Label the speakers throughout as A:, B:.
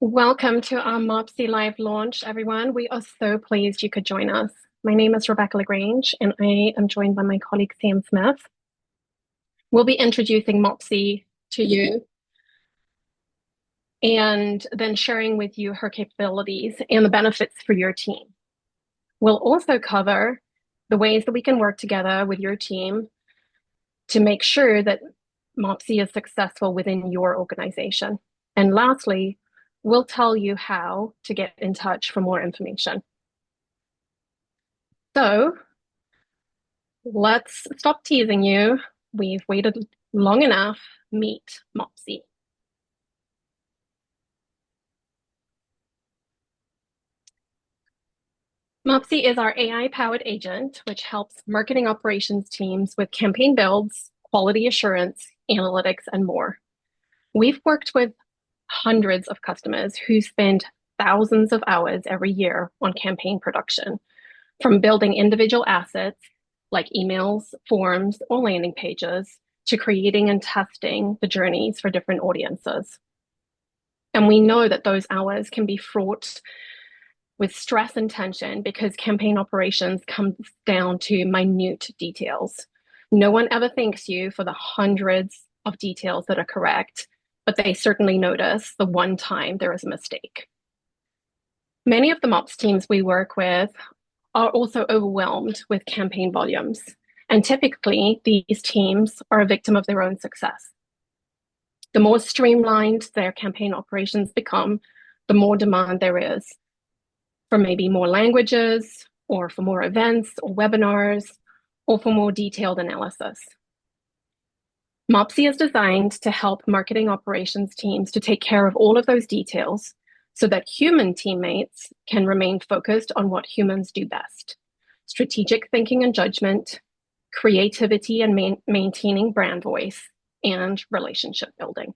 A: Welcome to our MOPsy live launch, everyone. We are so pleased you could join us. My name is Rebecca LaGrange, and I am joined by my colleague Sam Smith. We'll be introducing MOPsy to you and then sharing with you her capabilities and the benefits for your team. We'll also cover the ways that we can work together with your team to make sure that MOPsy is successful within your organization. And lastly, we'll tell you how to get in touch for more information. So let's stop teasing you. We've waited long enough. Meet MOPsy. MOPsy is our AI-powered agent, which helps marketing operations teams with campaign builds, quality assurance, analytics, and more. We've worked with hundreds of customers who spend thousands of hours every year on campaign production, from building individual assets like emails, forms, or landing pages, to creating and testing the journeys for different audiences. And we know that those hours can be fraught with stress and tension because campaign operations comes down to minute details. No one ever thanks you for the hundreds of details that are correct, but they certainly notice the one time there is a mistake. Many of the MOPs teams we work with are also overwhelmed with campaign volumes. And typically, these teams are a victim of their own success. The more streamlined their campaign operations become, the more demand there is for maybe more languages, or for more events or webinars, or for more detailed analysis. MOPsy is designed to help marketing operations teams to take care of all of those details so that human teammates can remain focused on what humans do best: strategic thinking and judgment, creativity and maintaining brand voice, and relationship building.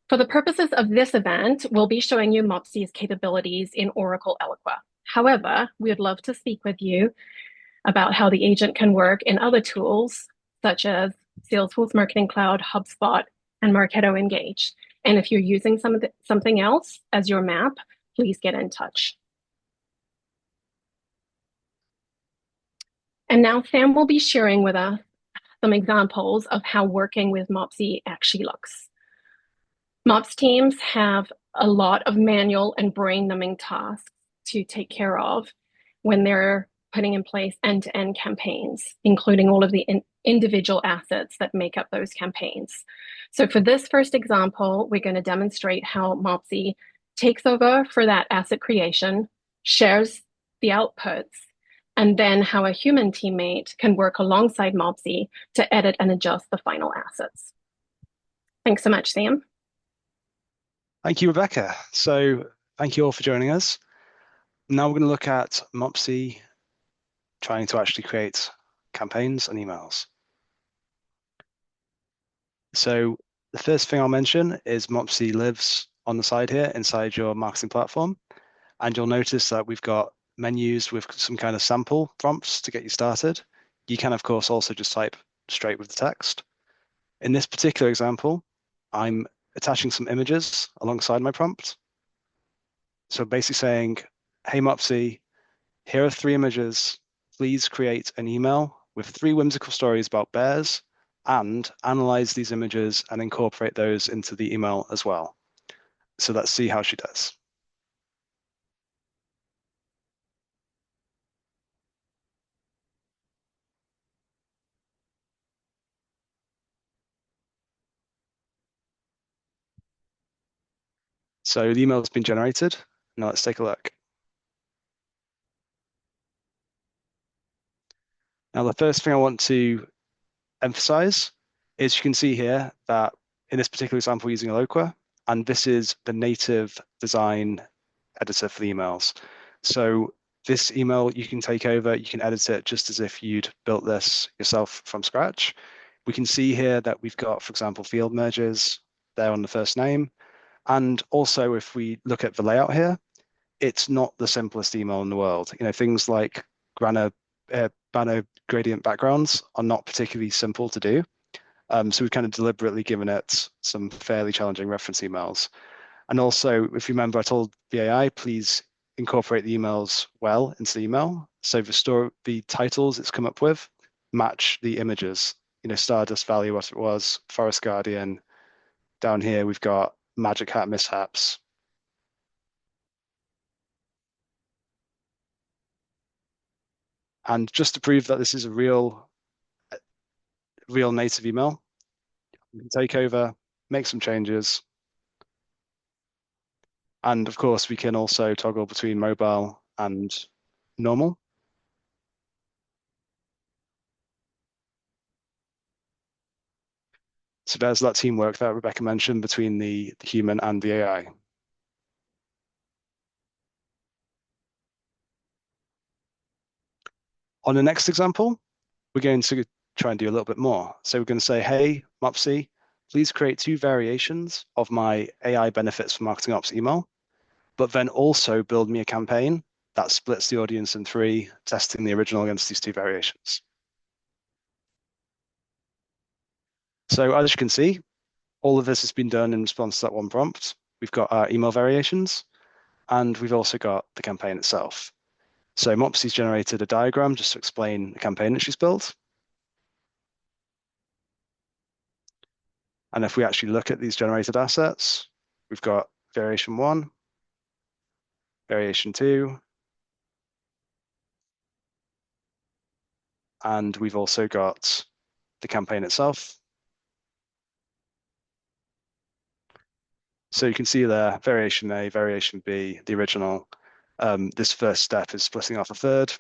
A: For the purposes of this event, we'll be showing you MOPsy's capabilities in Oracle Eloqua. However, we would love to speak with you about how the agent can work in other tools, such as Salesforce Marketing Cloud, HubSpot, and Marketo Engage. And if you're using something else as your map, please get in touch. And now Sam will be sharing with us some examples of how working with MOPsy actually looks. MOPs teams have a lot of manual and brain-numbing tasks to take care of when they're putting in place end-to-end campaigns, including all of the individual assets that make up those campaigns. So for this first example, we're going to demonstrate how MOPsy takes over for that asset creation, shares the outputs, and then how a human teammate can work alongside MOPsy to edit and adjust the final assets. Thanks so much, Sam.
B: Thank you, Rebecca. So thank you all for joining us. Now we're going to look at MOPsy trying to actually create campaigns and emails. So the first thing I'll mention is MOPsy lives on the side here inside your marketing platform. And you'll notice that we've got menus with some kind of sample prompts to get you started. You can, of course, also just type straight with the text. In this particular example, I'm attaching some images alongside my prompt. So basically saying, hey, MOPsy, here are 3 images. Please create an email with 3 whimsical stories about bears and analyze these images and incorporate those into the email as well. So let's see how she does. So the email has been generated. Now let's take a look. Now, the first thing I want to emphasize is you can see here that in this particular example, using Eloqua, and this is the native design editor for the emails. So this email you can take over, you can edit it just as if you'd built this yourself from scratch. We can see here that we've got, for example, field merges there on the first name. And also, if we look at the layout here, it's not the simplest email in the world. You know, things like banner gradient backgrounds are not particularly simple to do. So we've kind of deliberately given it some fairly challenging reference emails. And also, if you remember, I told the AI, please incorporate the emails well into the email. So the titles it's come up with match the images. Stardust Valley, what it was, Forest Guardian. Down here, we've got Magic Hat Mishaps. And just to prove that this is a real native email, we can take over, make some changes. And of course, we can also toggle between mobile and normal. So there's that teamwork that Rebecca mentioned between the human and the AI. On the next example, we're going to try and do a little bit more. So we're going to say, hey, MOPsy, please create 2 variations of my AI benefits for marketing ops email, but then also build me a campaign that splits the audience in 3, testing the original against these 2 variations. So as you can see, all of this has been done in response to that one prompt. We've got our email variations, and we've also got the campaign itself. So MOPsy's generated a diagram just to explain the campaign that she's built. And if we actually look at these generated assets, we've got variation 1, variation 2, and we've also got the campaign itself. So you can see there, variation A, variation B, the original. This first step is splitting off a third,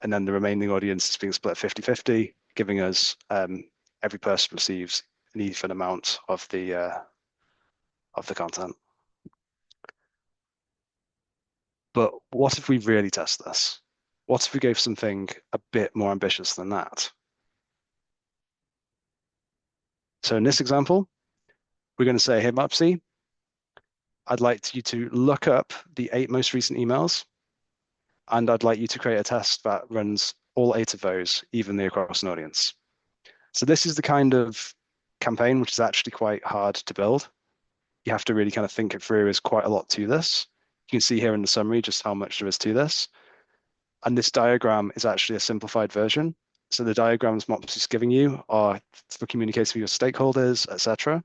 B: and then the remaining audience is being split 50-50, giving us every person receives an even amount of the content. But what if we really test this? What if we go for something a bit more ambitious than that? So in this example, we're going to say, hey, MOPsy, I'd like you to look up the 8 most recent emails, and I'd like you to create a test that runs all 8 of those evenly across an audience. So this is the kind of campaign which is actually quite hard to build. You have to really kind of think it through. There's quite a lot to this. You can see here in the summary just how much there is to this. And this diagram is actually a simplified version. So the diagrams MOPs is giving you are for communicating with your stakeholders, etc.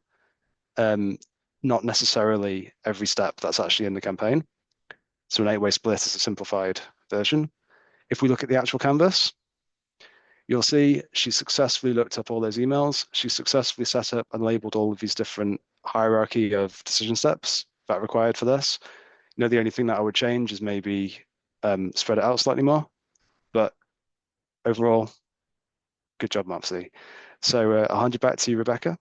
B: Not necessarily every step that's actually in the campaign. So an 8-way split is a simplified version. If we look at the actual canvas, you'll see she successfully looked up all those emails. She successfully set up and labeled all of these different hierarchy of decision steps that are required for this. The only thing that I would change is maybe spread it out slightly more. But overall, good job, MOPsy. So I'll hand you back to you, Rebecca.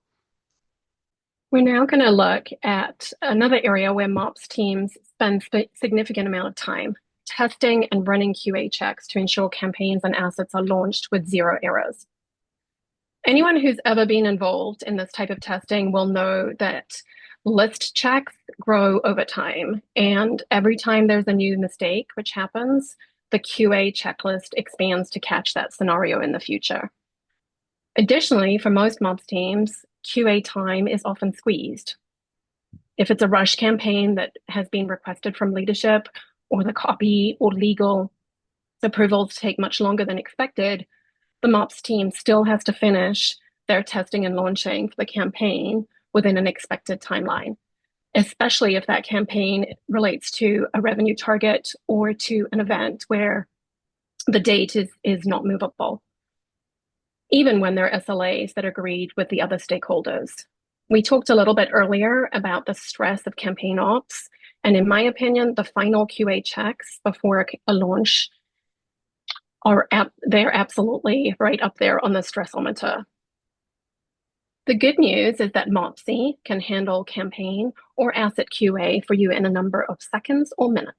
A: We're now going to look at another area where MOPs teams spend significant amount of time testing and running QA checks to ensure campaigns and assets are launched with 0 errors. Anyone who's ever been involved in this type of testing will know that list checks grow over time, and every time there's a new mistake which happens, the QA checklist expands to catch that scenario in the future. Additionally, for most MOPs teams, QA time is often squeezed. If it's a rush campaign that has been requested from leadership, or the copy or legal approvals take much longer than expected, the MOPs team still has to finish their testing and launching for the campaign within an expected timeline, especially if that campaign relates to a revenue target or to an event where the date is not movable, even when there are SLAs that are agreed with the other stakeholders. We talked a little bit earlier about the stress of campaign ops, and in my opinion, the final QA checks before a launch they're absolutely right up there on the stressometer. The good news is that MOPsy can handle campaign or asset QA for you in a number of seconds or minutes.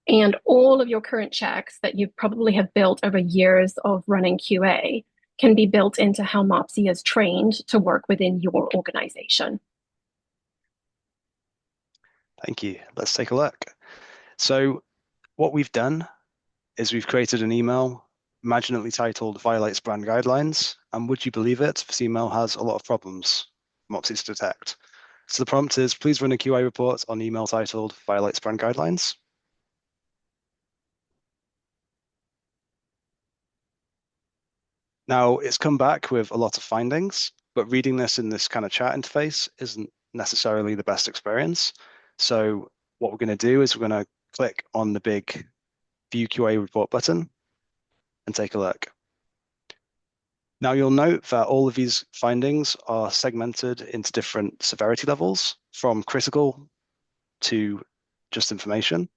A: And all of your current checks that you probably have built over years of running QA can be built into how MOPsy is trained to work within your organization.
B: Thank you. Let's take a look. So what we've done is we've created an email, imaginately titled Violates Brand Guidelines, And would you believe it? This email has a lot of problems MOPsy to detect. So the prompt is, please run a QA report on email titled violates brand guidelines. Now, it's come back with a lot of findings, but reading this in this kind of chat interface isn't necessarily the best experience. So what we're going to do is we're going to click on the big View QA Report button and take a look. Now, you'll note that all of these findings are segmented into different severity levels, from critical to just information,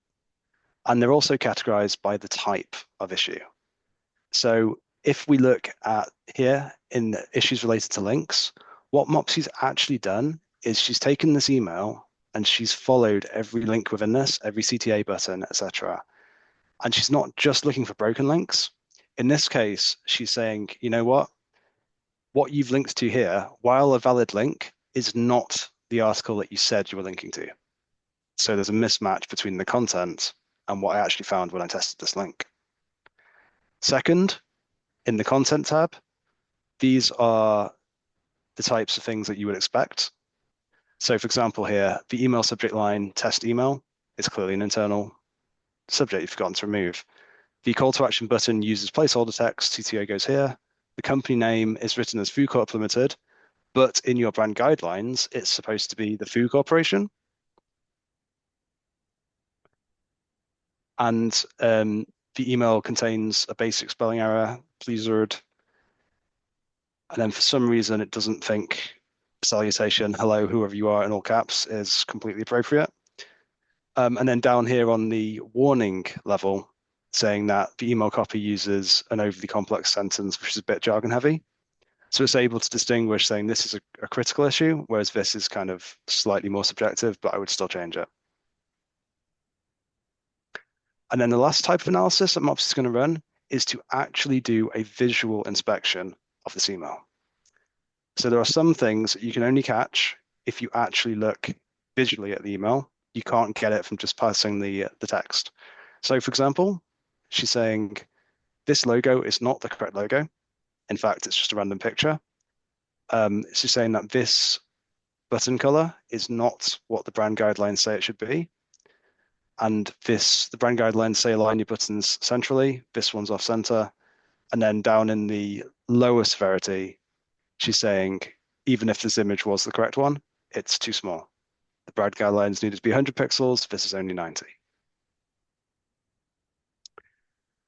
B: and they're also categorized by the type of issue. So if we look at here in issues related to links, what MOPsy's actually done is she's taken this email and she's followed every link within this, every CTA button, etc. And she's not just looking for broken links. In this case, she's saying, you know what you've linked to here, while a valid link, is not the article that you said you were linking to. So there's a mismatch between the content and what I actually found when I tested this link. Second, in the content tab, these are the types of things that you would expect. So for example here, the email subject line, test email, is clearly an internal subject you've forgotten to remove. The call to action button uses placeholder text, CTO goes here. The company name is written as Food Corp Limited, but in your brand guidelines, it's supposed to be the Food Corporation. And the email contains a basic spelling error, please read. And then for some reason, it doesn't think salutation, hello, whoever you are in all caps is completely appropriate. And then down here on the warning level, saying that the email copy uses an overly complex sentence, which is a bit jargon heavy. So it's able to distinguish saying this is a critical issue, whereas this is kind of slightly more subjective, but I would still change it. And then the last type of analysis that MOPs is going to run is to actually do a visual inspection of this email. So there are some things that you can only catch if you actually look visually at the email. You can't get it from just passing the text. So for example, she's saying this logo is not the correct logo. In fact, it's just a random picture. She's saying that this button color is not what the brand guidelines say it should be. And the brand guidelines say align your buttons centrally. This one's off center. And then down in the lower severity, she's saying, even if this image was the correct one, it's too small. The brand guidelines needed to be 100 pixels. This is only 90.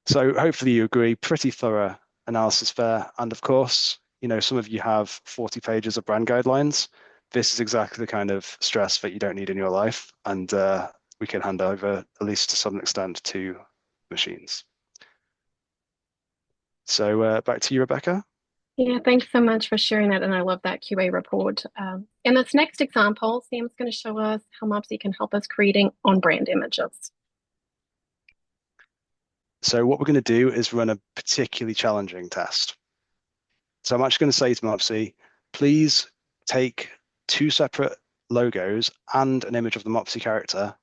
B: So hopefully you agree, pretty thorough analysis there. And of course, some of you have 40 pages of brand guidelines. This is exactly the kind of stress that you don't need in your life. And we can hand over, at least to some extent, to machines. So back to you, Rebecca.
A: Yeah, thanks so much for sharing that. And I love that QA report. In this next example, Sam's going to show us how MOPsy can help us creating on-brand images.
B: So what we're going to do is run a particularly challenging test. So I'm actually going to say to MOPsy, please take two separate logos and an image of the MOPsy character,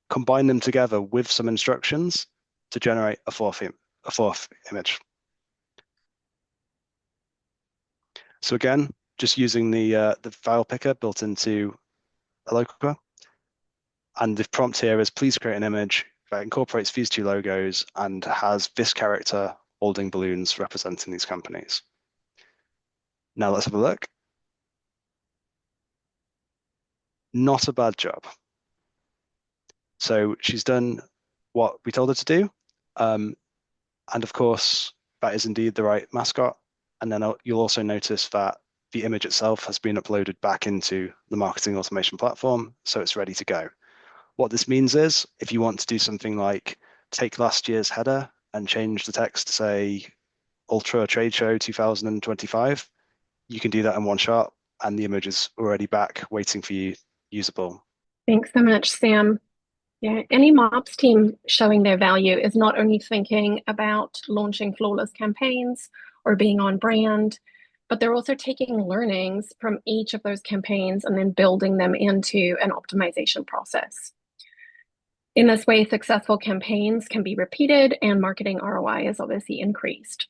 B: combine them together with some instructions to generate a fourth image. So again, just using the file picker built into Eloqua. And the prompt here is please create an image that incorporates these two logos and has this character holding balloons representing these companies. Now let's have a look. Not a bad job. So she's done what we told her to do. And of course, that is indeed the right mascot. And then you'll also notice that the image itself has been uploaded back into the marketing automation platform, so it's ready to go. What this means is if you want to do something like take last year's header and change the text to say Ultra Trade Show 2025, you can do that in one shot and the image is already back waiting for you, usable.
A: Thanks so much, Sam. Yeah, any MOPs team showing their value is not only thinking about launching flawless campaigns or being on brand, but they're also taking learnings from each of those campaigns and then building them into an optimization process. In this way, successful campaigns can be repeated and marketing ROI is obviously increased.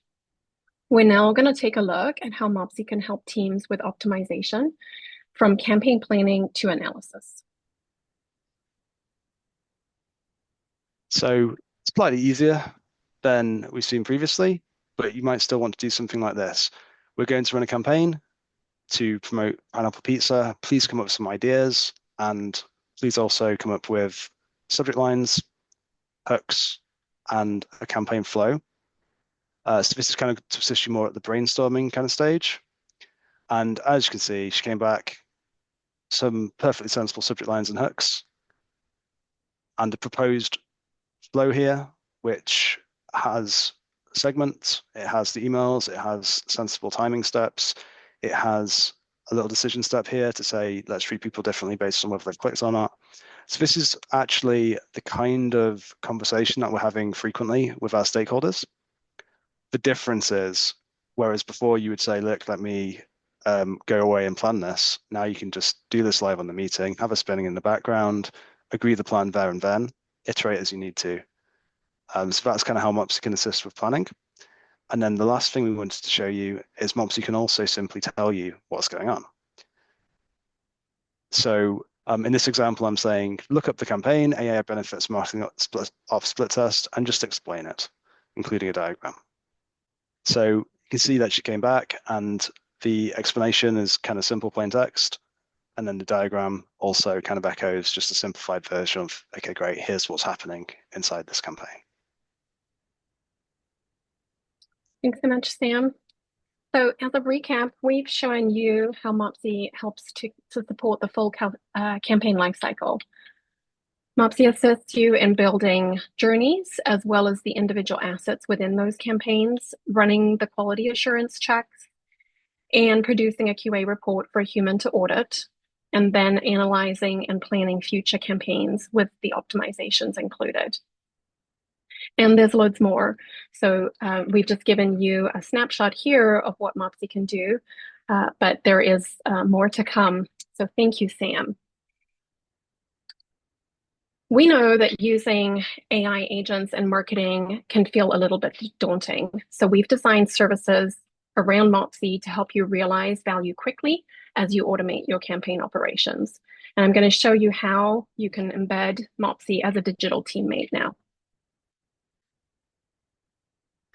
A: We're now going to take a look at how MOPsy can help teams with optimization from campaign planning to analysis.
B: So it's slightly easier than we've seen previously, but you might still want to do something like this. We're going to run a campaign to promote pineapple pizza. Please come up with some ideas, and please also come up with subject lines, hooks, and a campaign flow. So this is kind of to assist you more at the brainstorming kind of stage. And as you can see, she came back some perfectly sensible subject lines and hooks, and the proposed flow here, which has segments, it has the emails, it has sensible timing steps, it has a little decision step here to say, let's treat people differently based on whether they've clicked or not. So this is actually the kind of conversation that we're having frequently with our stakeholders. The difference is, whereas before you would say, look, let me go away and plan this. Now you can just do this live on the meeting, have a spinning in the background, agree the plan there and then, iterate as you need to. So that's kind of how MOPsy can assist with planning. And then the last thing we wanted to show you is MOPsy can also simply tell you what's going on. So in this example, I'm saying, look up the campaign, AI benefits marketing off split test, and just explain it, including a diagram. So you can see that she came back and the explanation is kind of simple plain text. And then the diagram also kind of echoes just a simplified version of, okay, great, here's what's happening inside this campaign.
A: Thanks so much, Sam. So as a recap, we've shown you how MOPsy helps to support the full campaign lifecycle. MOPsy assists you in building journeys as well as the individual assets within those campaigns, running the quality assurance checks, and producing a QA report for a human to audit, and then analyzing and planning future campaigns with the optimizations included. And there's loads more. So we've just given you a snapshot here of what MOPsy can do, but there is more to come. So thank you, Sam. We know that using AI agents in marketing can feel a little bit daunting. So we've designed services around MOPsy to help you realize value quickly as you automate your campaign operations. And I'm going to show you how you can embed MOPsy as a digital teammate now.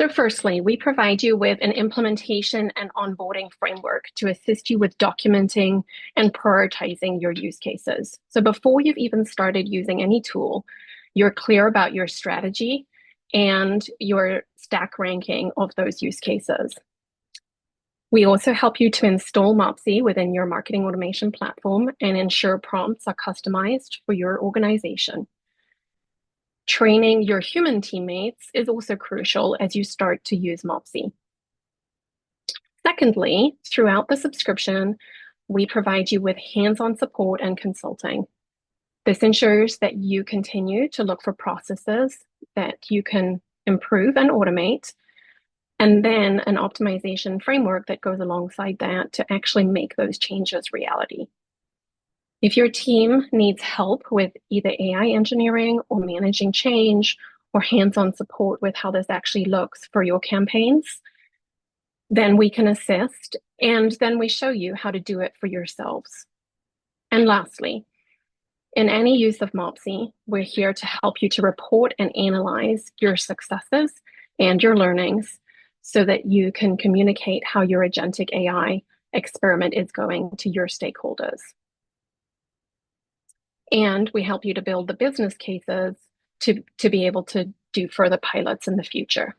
A: So firstly, we provide you with an implementation and onboarding framework to assist you with documenting and prioritizing your use cases. So before you've even started using any tool, you're clear about your strategy and your stack ranking of those use cases. We also help you to install MOPsy within your marketing automation platform and ensure prompts are customized for your organization. Training your human teammates is also crucial as you start to use MOPsy. Secondly, throughout the subscription, we provide you with hands-on support and consulting. This ensures that you continue to look for processes that you can improve and automate, and then an optimization framework that goes alongside that to actually make those changes reality. If your team needs help with either AI engineering or managing change or hands-on support with how this actually looks for your campaigns, then we can assist, and then we show you how to do it for yourselves. And lastly, in any use of MOPsy, we're here to help you to report and analyze your successes and your learnings so that you can communicate how your agentic AI experiment is going to your stakeholders. And we help you to build the business cases to be able to do further pilots in the future.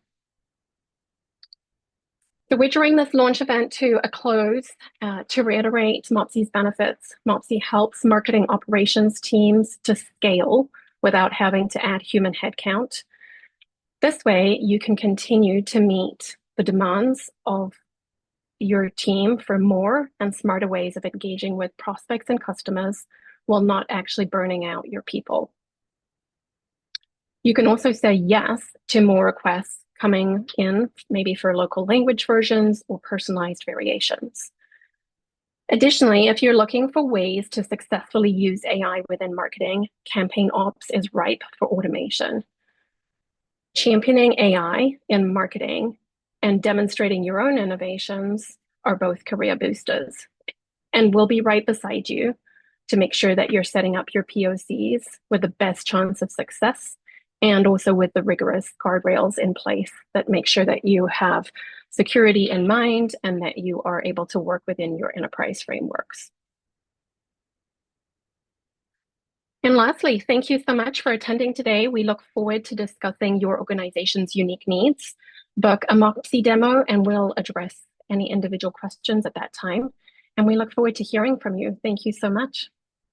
A: So we're drawing this launch event to a close. To reiterate MOPsy's benefits, MOPsy helps marketing operations teams to scale without having to add human headcount. This way, you can continue to meet the demands of your team for more and smarter ways of engaging with prospects and customers while not actually burning out your people. You can also say yes to more requests coming in, maybe for local language versions or personalized variations. Additionally, if you're looking for ways to successfully use AI within marketing, Campaign Ops is ripe for automation. Championing AI in marketing and demonstrating your own innovations are both career boosters. And we'll be right beside you to make sure that you're setting up your POCs with the best chance of success and also with the rigorous guardrails in place that make sure that you have security in mind and that you are able to work within your enterprise frameworks. And lastly, thank you so much for attending today. We look forward to discussing your organization's unique needs. Book a MOPsy demo and we'll address any individual questions at that time. And we look forward to hearing from you. Thank you so much.